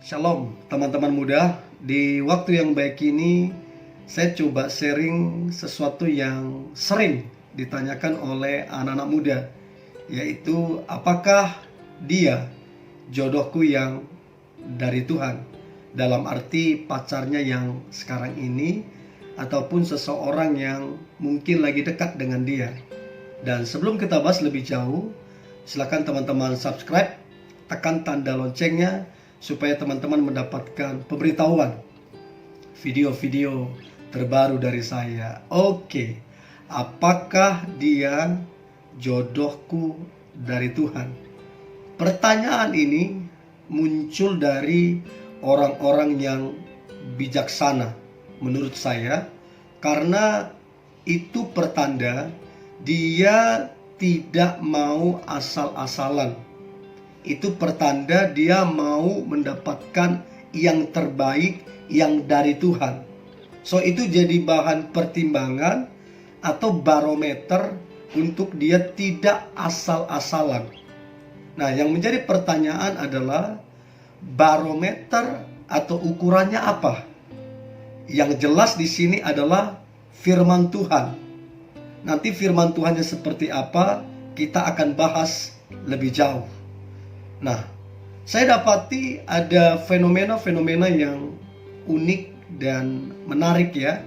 Shalom teman-teman muda. Di waktu yang baik ini saya coba sharing sesuatu yang sering ditanyakan oleh anak-anak muda, yaitu apakah dia jodohku yang dari Tuhan, dalam arti pacarnya yang sekarang ini ataupun seseorang yang mungkin lagi dekat dengan dia. Dan sebelum kita bahas lebih jauh, silakan teman-teman subscribe, tekan tanda loncengnya supaya teman-teman mendapatkan pemberitahuan video-video terbaru dari saya. Oke, apakah dia jodohku dari Tuhan? Pertanyaan ini muncul dari orang-orang yang bijaksana menurut saya, karena itu pertanda dia tidak mau asal-asalan. Itu pertanda dia mau mendapatkan yang terbaik yang dari Tuhan. So itu jadi bahan pertimbangan atau barometer untuk dia tidak asal-asalan. Nah, yang menjadi pertanyaan adalah barometer atau ukurannya apa? Yang jelas di sini adalah firman Tuhan. Nanti firman Tuhannya seperti apa, kita akan bahas lebih jauh. Nah, saya dapati ada fenomena-fenomena yang unik dan menarik ya,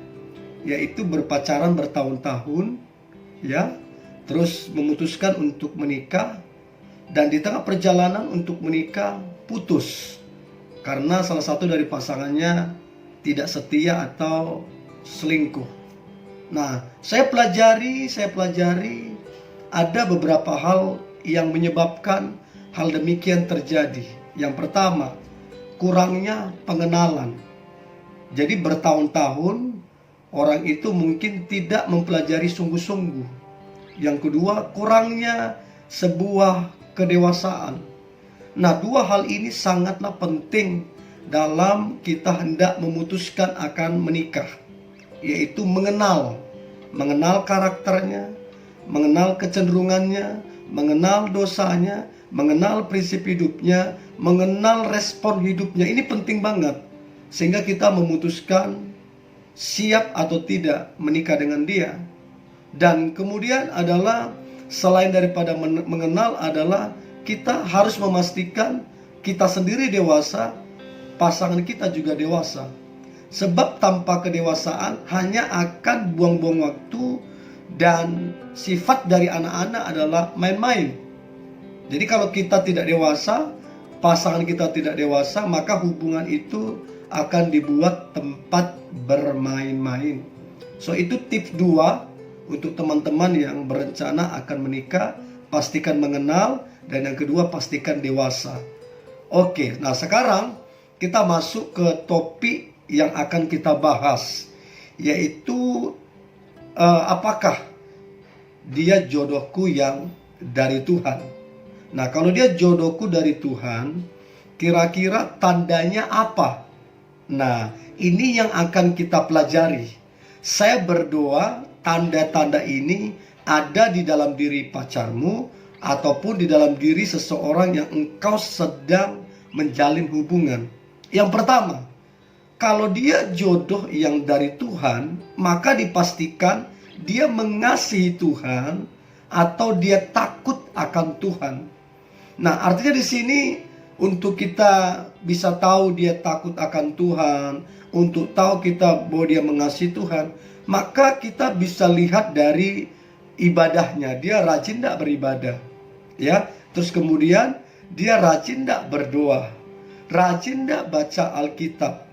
yaitu berpacaran bertahun-tahun ya, terus memutuskan untuk menikah, dan di tengah perjalanan untuk menikah putus karena salah satu dari pasangannya tidak setia atau selingkuh. Nah, saya pelajari ada beberapa hal yang menyebabkan hal demikian terjadi. Yang pertama, kurangnya pengenalan. Jadi bertahun-tahun orang itu mungkin tidak mempelajari sungguh-sungguh. Yang kedua, kurangnya sebuah kedewasaan. Nah, dua hal ini sangatlah penting dalam kita hendak memutuskan akan menikah, yaitu mengenal karakternya, mengenal kecenderungannya, mengenal dosanya, mengenal prinsip hidupnya, mengenal respon hidupnya. Ini penting banget, sehingga kita memutuskan siap atau tidak menikah dengan dia. Dan kemudian adalah selain daripada mengenal adalah kita harus memastikan kita sendiri dewasa, pasangan kita juga dewasa. Sebab tanpa kedewasaan hanya akan buang-buang waktu, dan sifat dari anak-anak adalah main-main. Jadi kalau kita tidak dewasa, pasangan kita tidak dewasa, maka hubungan itu akan dibuat tempat bermain-main. So itu tips 2 untuk teman-teman yang berencana akan menikah. Pastikan mengenal, dan yang kedua pastikan dewasa. Oke, nah sekarang kita masuk ke topik yang akan kita bahas, yaitu apakah dia jodohku yang dari Tuhan. Nah, kalau dia jodohku dari Tuhan, kira-kira tandanya apa? Nah, ini yang akan kita pelajari. Saya berdoa tanda-tanda ini ada di dalam diri pacarmu ataupun di dalam diri seseorang yang engkau sedang menjalin hubungan. Yang pertama, kalau dia jodoh yang dari Tuhan, maka dipastikan dia mengasihi Tuhan atau dia takut akan Tuhan. Nah, artinya di sini untuk kita bisa tahu dia takut akan Tuhan, untuk tahu kita bahwa dia mengasihi Tuhan, maka kita bisa lihat dari ibadahnya. Dia rajin tidak beribadah, ya. Terus kemudian dia rajin tidak berdoa, rajin tidak baca Alkitab,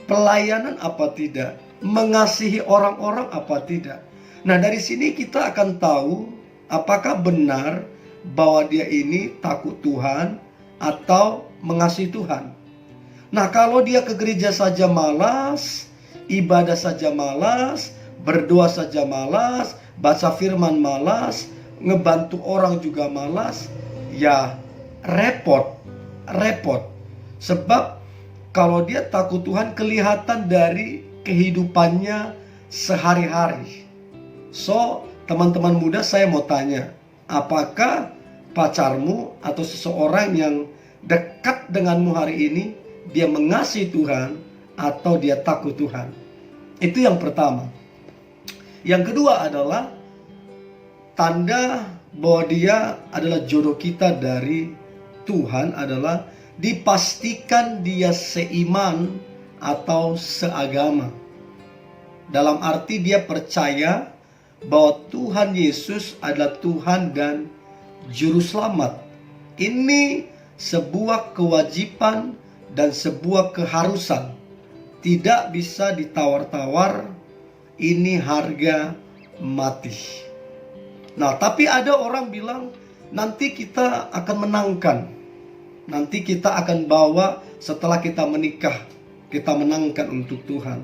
pelayanan apa tidak, mengasihi orang-orang apa tidak. Nah, dari sini kita akan tahu apakah benar bahwa dia ini takut Tuhan atau mengasihi Tuhan. Nah, kalau dia ke gereja saja malas, ibadah saja malas, berdoa saja malas, baca firman malas, ngebantu orang juga malas, ya repot. Sebab kalau dia takut Tuhan kelihatan dari kehidupannya sehari-hari. So, teman-teman muda, saya mau tanya, apakah pacarmu atau seseorang yang dekat denganmu hari ini dia mengasihi Tuhan atau dia takut Tuhan. Itu yang pertama. Yang kedua adalah tanda bahwa dia adalah jodoh kita dari Tuhan adalah dipastikan dia seiman atau seagama. Dalam arti dia percaya bahwa Tuhan Yesus adalah Tuhan dan Juru Selamat. Ini sebuah kewajiban dan sebuah keharusan. Tidak bisa ditawar-tawar, ini harga mati. Nah, tapi ada orang bilang nanti kita akan menangkan. Nanti kita akan bawa setelah kita menikah, kita menangkan untuk Tuhan.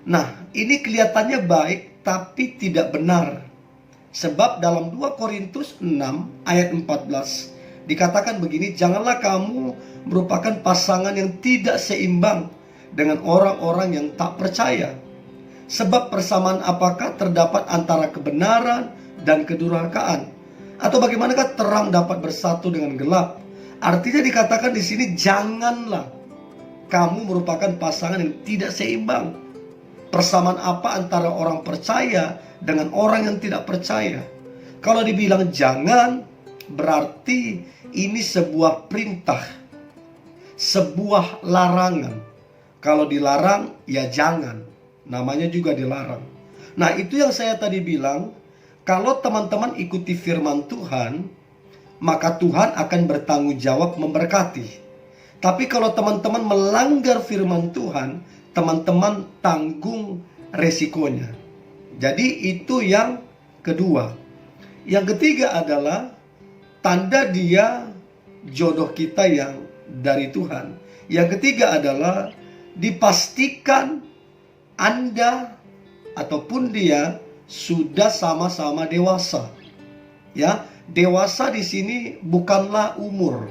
Nah, ini kelihatannya baik tapi tidak benar. Sebab dalam 2 Korintus 6 ayat 14 dikatakan begini, janganlah kamu merupakan pasangan yang tidak seimbang dengan orang-orang yang tak percaya. Sebab persamaan apakah terdapat antara kebenaran dan kedurhakaan? Atau bagaimanakah terang dapat bersatu dengan gelap? Artinya dikatakan di sini janganlah kamu merupakan pasangan yang tidak seimbang. Persamaan apa antara orang percaya dengan orang yang tidak percaya? Kalau dibilang jangan, berarti ini sebuah perintah, sebuah larangan. Kalau dilarang, ya jangan. Namanya juga dilarang. Nah, itu yang saya tadi bilang, kalau teman-teman ikuti firman Tuhan, maka Tuhan akan bertanggung jawab memberkati. Tapi kalau teman-teman melanggar firman Tuhan, teman-teman tanggung resikonya. Jadi itu yang kedua. Yang ketiga adalah tanda dia jodoh kita yang dari Tuhan. Yang ketiga adalah dipastikan Anda ataupun dia sudah sama-sama dewasa. Ya, dewasa di sini bukanlah umur.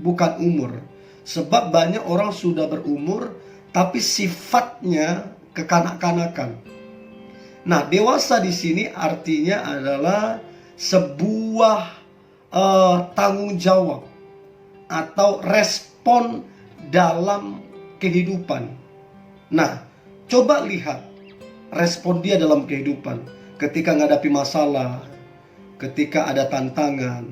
Bukan umur. Sebab banyak orang sudah berumur tapi sifatnya kekanak-kanakan. Nah, dewasa di sini artinya adalah sebuah tanggung jawab atau respon dalam kehidupan. Nah, coba lihat respon dia dalam kehidupan ketika menghadapi masalah, ketika ada tantangan,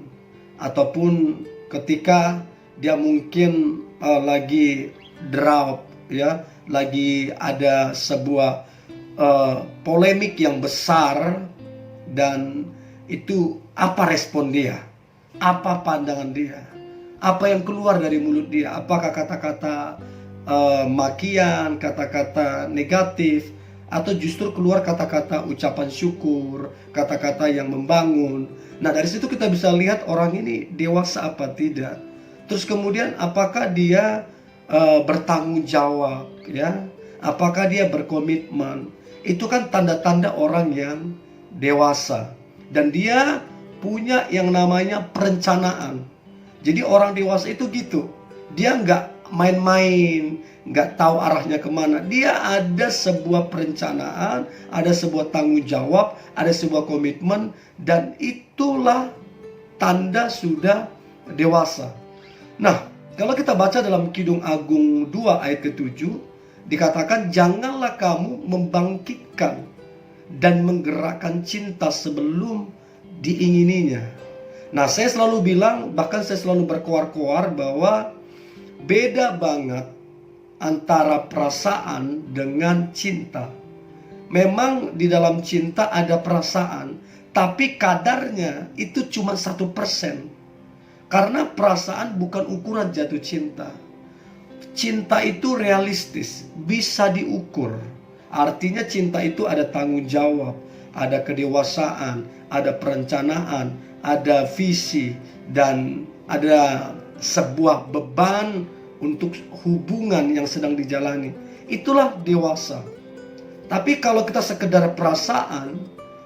ataupun ketika dia mungkin lagi drop, ya, lagi ada sebuah polemik yang besar, dan itu apa respon dia, apa pandangan dia, apa yang keluar dari mulut dia, apakah kata-kata makian, kata-kata negatif, atau justru keluar kata-kata ucapan syukur, kata-kata yang membangun. Nah, dari situ kita bisa lihat orang ini dewasa apa tidak. Terus kemudian apakah dia bertanggung jawab, ya? Apakah dia berkomitmen? Itu kan tanda-tanda orang yang dewasa. Dan dia punya yang namanya perencanaan. Jadi orang dewasa itu gitu. Dia nggak main-main, nggak tahu arahnya kemana. Dia ada sebuah perencanaan, ada sebuah tanggung jawab, ada sebuah komitmen. Dan itulah tanda sudah dewasa. Nah, kalau kita baca dalam Kidung Agung 2 ayat ke-7, dikatakan janganlah kamu membangkitkan dan menggerakkan cinta sebelum diingininya. Nah, saya selalu bilang, bahkan saya selalu berkoar-koar bahwa beda banget antara perasaan dengan cinta. Memang di dalam cinta ada perasaan, tapi kadarnya itu cuma 1%. Karena perasaan bukan ukuran jatuh cinta. Cinta itu realistis, bisa diukur. Artinya cinta itu ada tanggung jawab, ada kedewasaan, ada perencanaan, ada visi, dan ada sebuah beban untuk hubungan yang sedang dijalani. Itulah dewasa. Tapi kalau kita sekedar perasaan,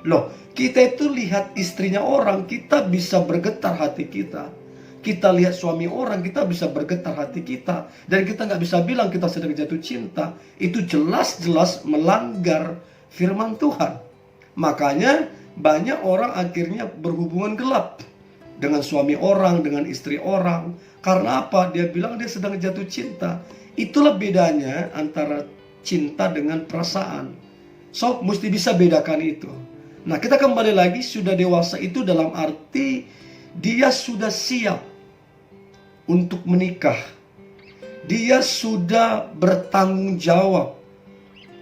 loh, kita itu lihat istrinya orang, kita bisa bergetar hati kita. Kita lihat suami orang, kita bisa bergetar hati kita. Dan kita nggak bisa bilang kita sedang jatuh cinta. Itu jelas-jelas melanggar firman Tuhan. Makanya banyak orang akhirnya berhubungan gelap. dengan suami orang, dengan istri orang. Karena apa? Dia bilang dia sedang jatuh cinta. Itulah bedanya antara cinta dengan perasaan. So, mesti bisa bedakan itu. Nah, kita kembali lagi, sudah dewasa itu dalam arti dia sudah siap untuk menikah. Dia sudah bertanggung jawab.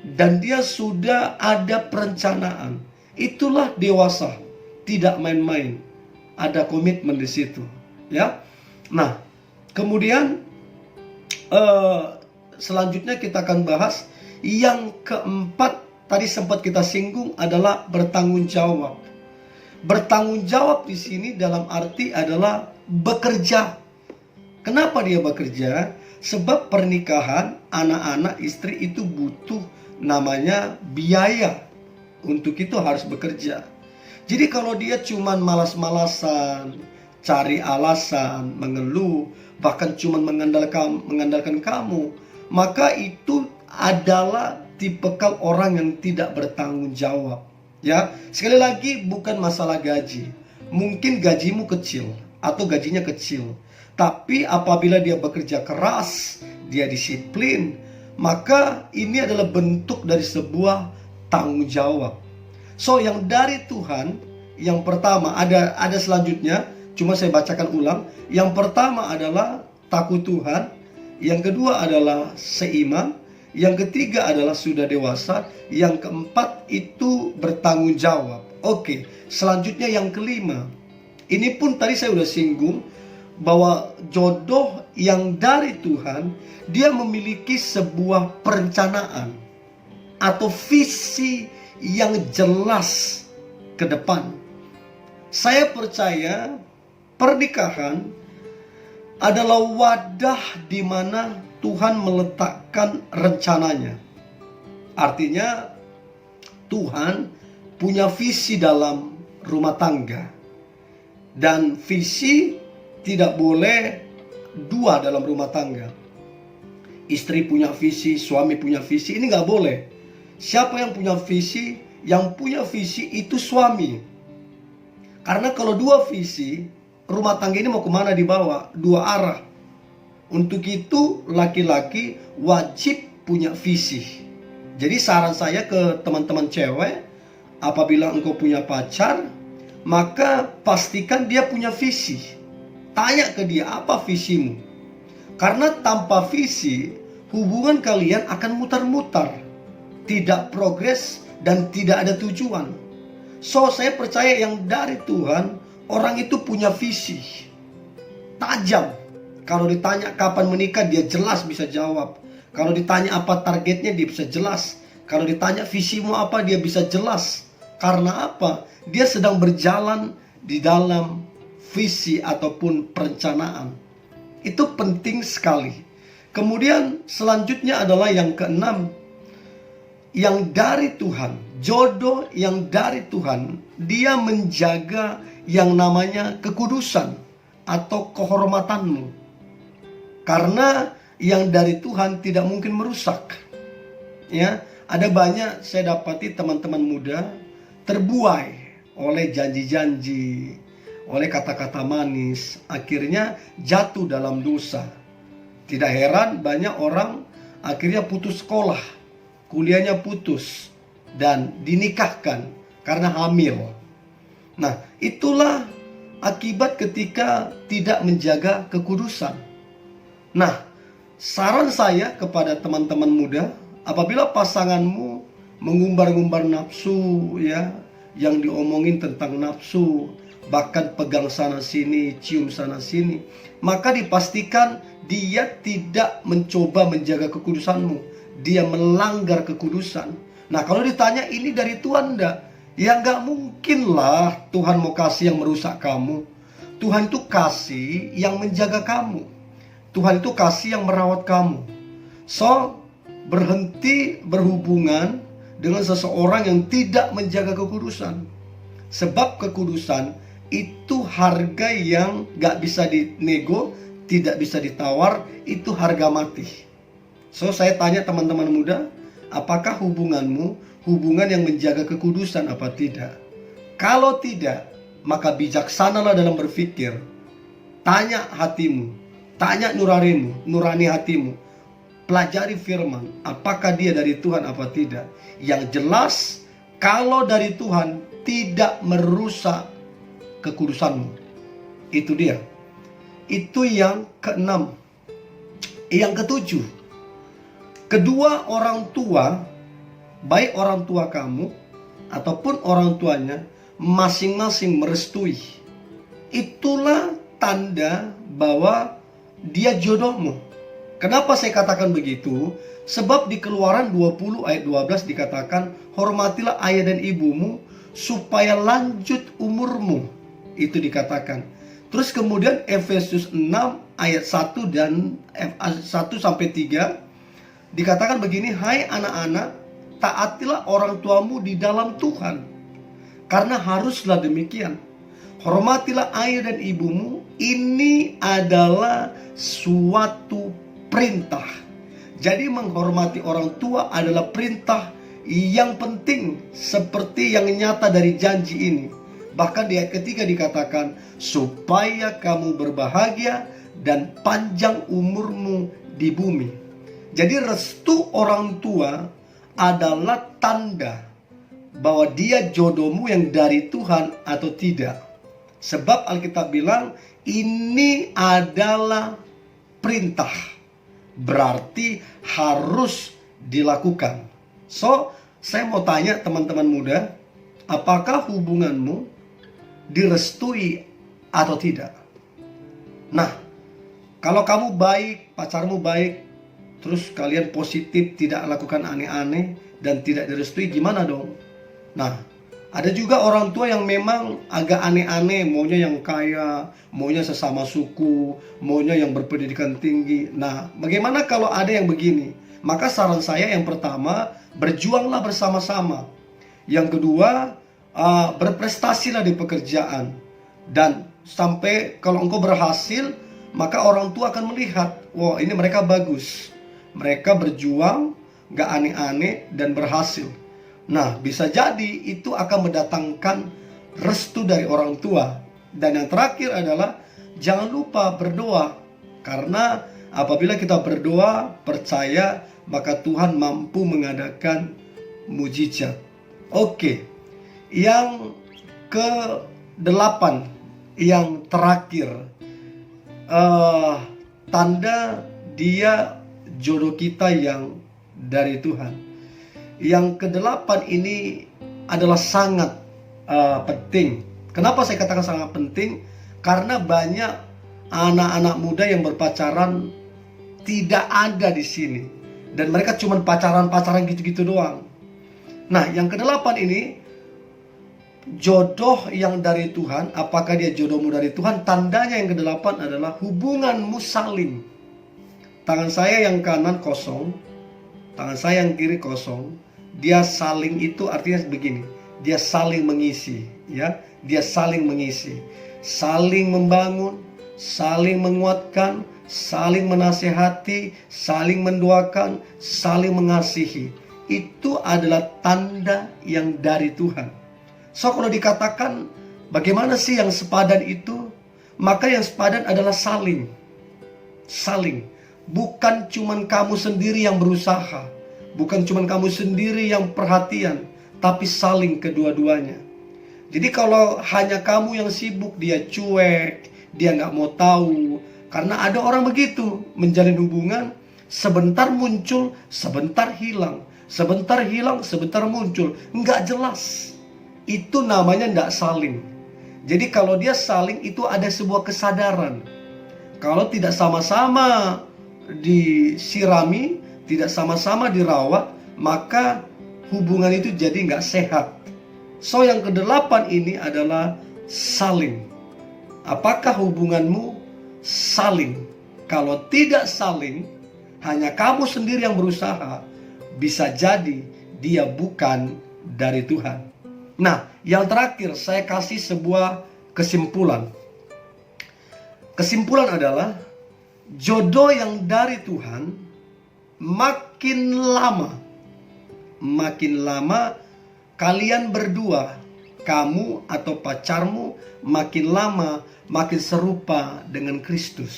Dan dia sudah ada perencanaan. Itulah dewasa, tidak main-main. Ada komitmen di situ, ya. Nah, kemudian selanjutnya kita akan bahas yang keempat. Tadi sempat kita singgung adalah bertanggung jawab. Bertanggung jawab di sini dalam arti adalah bekerja. Kenapa dia bekerja? Sebab pernikahan, anak-anak, istri itu butuh namanya biaya. Untuk itu harus bekerja. Jadi kalau dia cuman malas-malasan, cari alasan, mengeluh, bahkan cuman mengandalkan kamu, maka itu adalah tipikal orang yang tidak bertanggung jawab. Ya, sekali lagi bukan masalah gaji. Mungkin gajimu kecil atau gajinya kecil, tapi apabila dia bekerja keras, dia disiplin, maka ini adalah bentuk dari sebuah tanggung jawab. So, yang dari Tuhan, yang pertama ada selanjutnya, cuma saya bacakan ulang. Yang pertama adalah takut Tuhan, yang kedua adalah seiman, yang ketiga adalah sudah dewasa, yang keempat itu bertanggung jawab. Oke, selanjutnya yang kelima. Ini pun tadi saya sudah singgung bahwa jodoh yang dari Tuhan, dia memiliki sebuah perencanaan atau visi yang jelas ke depan. Saya percaya pernikahan adalah wadah di mana Tuhan meletakkan rencananya. Artinya Tuhan punya visi dalam rumah tangga. Dan visi tidak boleh dua dalam rumah tangga. Istri punya visi, suami punya visi, ini nggak boleh. Siapa yang punya visi? Yang punya visi itu suami. Karena kalau dua visi, rumah tangga ini mau kemana dibawa? Dua arah. Untuk itu laki-laki wajib punya visi. Jadi saran saya ke teman-teman cewek, apabila engkau punya pacar, maka pastikan dia punya visi. Tanya ke dia, apa visimu? Karena tanpa visi, hubungan kalian akan mutar-mutar, tidak progres dan tidak ada tujuan. So, saya percaya yang dari Tuhan, orang itu punya visi tajam. Kalau ditanya kapan menikah, dia jelas bisa jawab. Kalau ditanya apa targetnya, dia bisa jelas. Kalau ditanya visimu apa, dia bisa jelas. Karena apa? Dia sedang berjalan di dalam visi ataupun perencanaan. Itu penting sekali. Kemudian selanjutnya adalah yang keenam, yang dari Tuhan, jodoh yang dari Tuhan, dia menjaga yang namanya kekudusan atau kehormatanmu. Karena yang dari Tuhan tidak mungkin merusak. Ya, ada banyak saya dapati teman-teman muda terbuai oleh janji-janji, oleh kata-kata manis, akhirnya jatuh dalam dosa. Tidak heran banyak orang akhirnya putus sekolah, kuliahnya putus, dan dinikahkan karena hamil. Nah, itulah akibat ketika tidak menjaga kekudusan. Nah, saran saya kepada teman-teman muda, apabila pasanganmu mengumbar-ngumbar nafsu, ya, yang diomongin tentang nafsu, bahkan pegang sana sini, cium sana sini, maka dipastikan dia tidak mencoba menjaga kekudusanmu. Dia melanggar kekudusan. Nah, kalau ditanya ini dari Tuhan enggak? Ya enggak mungkin lah Tuhan mau kasih yang merusak kamu. Tuhan itu kasih yang menjaga kamu. Tuhan itu kasih yang merawat kamu. So, berhenti berhubungan dengan seseorang yang tidak menjaga kekudusan. Sebab kekudusan itu harga yang gak bisa dinego, tidak bisa ditawar, itu harga mati. So, saya tanya teman-teman muda, apakah hubunganmu hubungan yang menjaga kekudusan apa tidak? Kalau tidak, maka bijaksanalah dalam berpikir. Tanya hatimu, tanya nurani hatimu. Pelajari firman, apakah dia dari Tuhan apa tidak. Yang jelas, kalau dari Tuhan tidak merusak kekudusanmu. Itu dia. Itu yang keenam. Yang ketujuh, kedua orang tua, baik orang tua kamu ataupun orang tuanya, masing-masing merestui. Itulah tanda bahwa dia jodohmu. Kenapa saya katakan begitu? Sebab di Keluaran 20 ayat 12 dikatakan, hormatilah ayah dan ibumu supaya lanjut umurmu. Itu dikatakan. Terus kemudian Efesus 6 ayat 1 dan 1 sampai 3 dikatakan begini, hai anak-anak, taatilah orang tuamu di dalam Tuhan, karena haruslah demikian. Hormatilah ayah dan ibumu, ini adalah suatu perintah. Jadi menghormati orang tua adalah perintah yang penting, seperti yang nyata dari janji ini. Bahkan di ayat ketiga dikatakan, supaya kamu berbahagia dan panjang umurmu di bumi. Jadi restu orang tua adalah tanda bahwa dia jodohmu yang dari Tuhan atau tidak. Sebab Alkitab bilang ini adalah perintah, berarti harus dilakukan. So, saya mau tanya teman-teman muda, apakah hubunganmu direstui atau tidak? Nah, kalau kamu baik, pacarmu baik, terus kalian positif, tidak lakukan aneh-aneh dan tidak direstui, gimana dong? Nah, ada juga orang tua yang memang agak aneh-aneh, maunya yang kaya, maunya sesama suku, maunya yang berpendidikan tinggi. Nah, bagaimana kalau ada yang begini? Maka saran saya yang pertama, berjuanglah bersama-sama. Yang kedua, berprestasilah di pekerjaan. Dan sampai kalau engkau berhasil, maka orang tua akan melihat, wah ini mereka bagus. Mereka berjuang, gak aneh-aneh dan berhasil. Nah, bisa jadi itu akan mendatangkan restu dari orang tua. Dan yang terakhir adalah jangan lupa berdoa. Karena apabila kita berdoa, percaya, maka Tuhan mampu mengadakan mujizat. Oke, yang ke-8, yang terakhir, tanda dia jodoh kita yang dari Tuhan. Yang ke-8 ini adalah sangat penting. Kenapa saya katakan sangat penting? Karena banyak anak-anak muda yang berpacaran tidak ada di sini, dan mereka cuma pacaran-pacaran gitu-gitu doang. Nah, yang ke-8 ini, jodoh yang dari Tuhan. Apakah dia jodohmu dari Tuhan? Tandanya yang ke-8 adalah hubunganmu saling. Tangan saya yang kanan kosong, tangan saya yang kiri kosong. Dia saling itu artinya begini, dia saling mengisi, ya. Dia saling mengisi, saling membangun, saling menguatkan, saling menasehati, saling mendoakan, saling mengasihi. Itu adalah tanda yang dari Tuhan. So, kalau dikatakan bagaimana sih yang sepadan itu? Maka yang sepadan adalah saling. Saling. Bukan cuman kamu sendiri yang berusaha, bukan cuman kamu sendiri yang perhatian, tapi saling kedua-duanya. Jadi kalau hanya kamu yang sibuk, dia cuek, dia nggak mau tahu. Karena ada orang begitu, menjalin hubungan, sebentar muncul, sebentar hilang, sebentar hilang, sebentar muncul, nggak jelas. Itu namanya nggak saling. Jadi kalau dia saling, itu ada sebuah kesadaran. Kalau tidak sama-sama disirami, tidak sama-sama dirawat, maka hubungan itu jadi nggak sehat. So, yang ke-8 ini adalah saling. Apakah hubunganmu saling? Kalau tidak saling, hanya kamu sendiri yang berusaha, bisa jadi dia bukan dari Tuhan. Nah, yang terakhir saya kasih sebuah kesimpulan. Kesimpulan adalah jodoh yang dari Tuhan makin lama kalian berdua kamu atau pacarmu makin lama makin serupa dengan Kristus.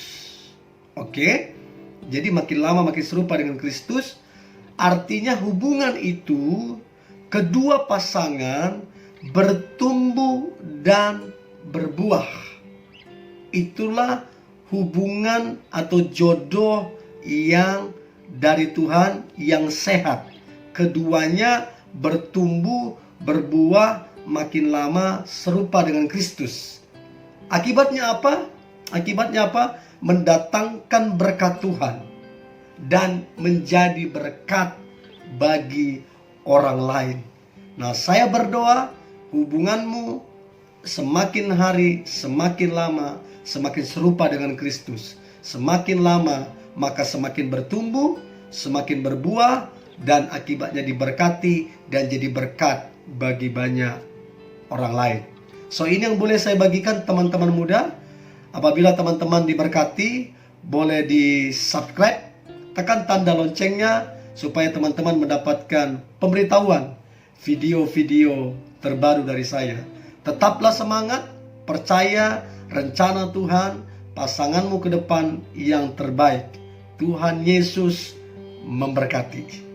Oke? Jadi makin lama makin serupa dengan Kristus, artinya hubungan itu kedua pasangan bertumbuh dan berbuah. Itulah hubungan atau jodoh yang dari Tuhan yang sehat. Keduanya bertumbuh, berbuah, makin lama serupa dengan Kristus. Akibatnya apa? Akibatnya apa? Mendatangkan berkat Tuhan dan menjadi berkat bagi orang lain. Nah, saya berdoa hubunganmu semakin hari, semakin lama, semakin serupa dengan Kristus. Semakin lama, maka semakin bertumbuh, semakin berbuah, dan akibatnya diberkati dan jadi berkat bagi banyak orang lain. So, ini yang boleh saya bagikan teman-teman muda. Apabila teman-teman diberkati, boleh di-subscribe, tekan tanda loncengnya supaya teman-teman mendapatkan pemberitahuan video-video terbaru dari saya. Tetaplah semangat, percaya rencana Tuhan, pasanganmu ke depan yang terbaik. Tuhan Yesus memberkati.